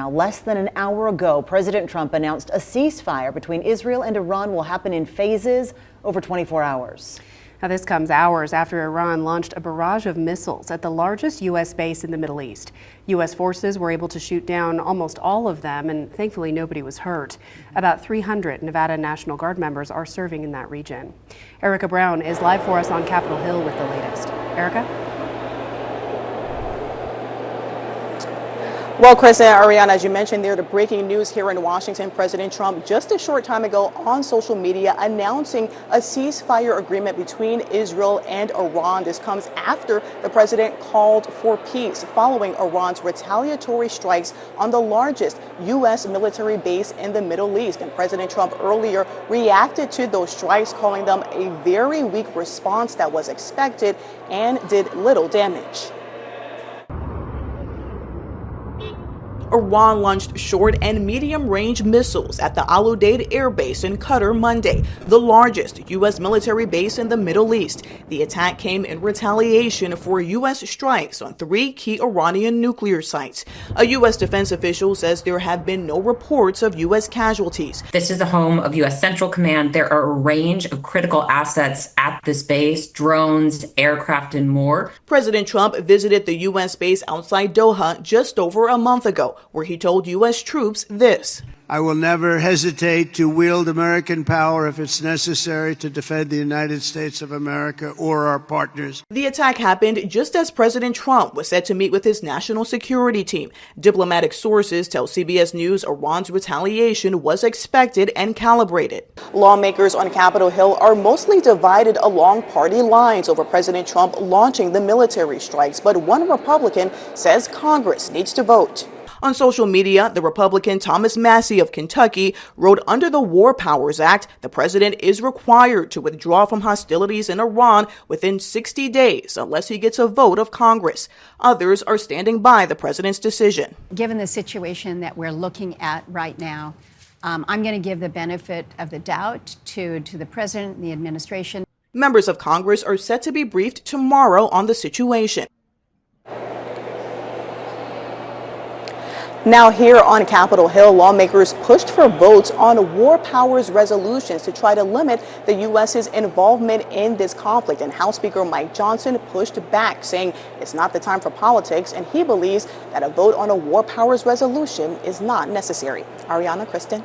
Now, less than an hour ago, President Trump announced a ceasefire between Israel and Iran will happen in phases over 24 hours. Now, this comes hours after Iran launched a barrage of missiles at the largest U.S. base in the Middle East. U.S. forces were able to shoot down almost all of them, and thankfully nobody was hurt. About 300 Nevada National Guard members are serving in that region. Erica Brown is live for us on Capitol Hill with the latest. Erica? Well, Chris and Ariana, as you mentioned there, the breaking news here in Washington, President Trump just a short time ago on social media announcing a ceasefire agreement between Israel and Iran. This comes after the president called for peace following Iran's retaliatory strikes on the largest U.S. military base in the Middle East. And President Trump earlier reacted to those strikes, calling them a very weak response that was expected and did little damage. Iran launched short and medium-range missiles at the Al Udeid Air Base in Qatar Monday, the largest U.S. military base in the Middle East. The attack came in retaliation for U.S. strikes on 3 key Iranian nuclear sites. A U.S. defense official says there have been no reports of U.S. casualties. This is the home of U.S. Central Command. There are a range of critical assets at this base, drones, aircraft, and more. President Trump visited the U.S. base outside Doha just over a month ago, where he told U.S. troops this. I will never hesitate to wield American power if it's necessary to defend the United States of America or our partners. The attack happened just as President Trump was set to meet with his national security team. Diplomatic sources tell CBS News Iran's retaliation was expected and calibrated. Lawmakers on Capitol Hill are mostly divided along party lines over President Trump launching the military strikes, but one Republican says Congress needs to vote. On social media, the Republican Thomas Massie of Kentucky wrote under the War Powers Act, the president is required to withdraw from hostilities in Iran within 60 days unless he gets a vote of Congress. Others are standing by the president's decision. Given the situation that we're looking at right now, I'm going to give the benefit of the doubt to the president and the administration. Members of Congress are set to be briefed tomorrow on the situation. Now here on Capitol Hill, lawmakers pushed for votes on war powers resolutions to try to limit the U.S.'s involvement in this conflict. And House Speaker Mike Johnson pushed back, saying it's not the time for politics, and he believes that a vote on a war powers resolution is not necessary. Ariana, Kristen.